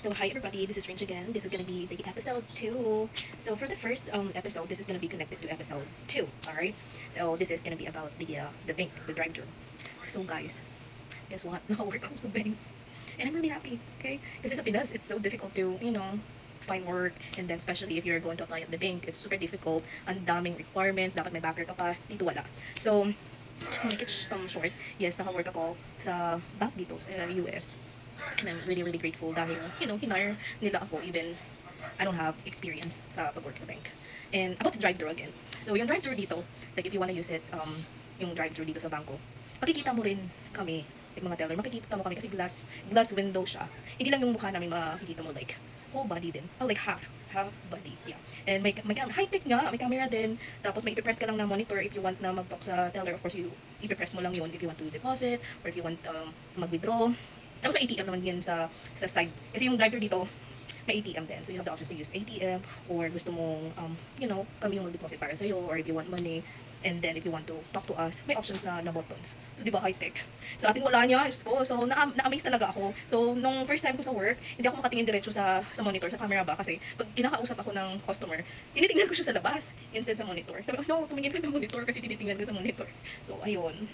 So hi everybody, this is Rinch again. This is gonna be the episode 2. So for the first episode, this is gonna be connected to episode 2. Alright? So this is gonna be about the bank, the drive-thru. So guys, guess what? Naka-work ako sa bank. And I'm really happy, okay? Kasi sa Pinas, it's so difficult to, find work. And then especially if you're going to apply at the bank, it's super difficult. Ang daming requirements, dapat may backer ka pa. Dito wala. So, to make it short, yes, naka-work ako sa bank dito sa US. And I'm really, really grateful dahil, hinire nila ako even I don't have experience sa pag-work sa bank. And about the drive-thru again. So, yung drive-thru dito, like if you wanna use it, yung drive-thru dito sa bangko, makikita mo rin kami, like mga teller, makikita mo kami kasi glass window siya. Hindi lang yung mukha namin makikita mo, like, whole body din. Oh, like half body, yeah. And may camera, high-tech nga, may camera din. Tapos may ipipress ka lang na monitor if you want na mag-talk sa teller. Of course, ipipress mo lang yun if you want to deposit or if you want mag-withdraw. Tapos may ATM naman yan sa side. Kasi yung driver dito, may ATM din. So you have the options to use ATM or gusto mong, kami yung mag-deposit para sa'yo or if you want money. And then if you want to talk to us, may options na buttons. So di ba high-tech? Sa atin wala niya, Diyos ko. So na-amaze talaga ako. So nung first time ko sa work, hindi ako makatingin diretso sa monitor, sa camera ba? Kasi pag kinakausap ako ng customer, tinitingnan ko siya sa labas instead sa monitor. Sabi ko, no, tumingin ka ng monitor kasi tinitingnan ka sa monitor. So ayun.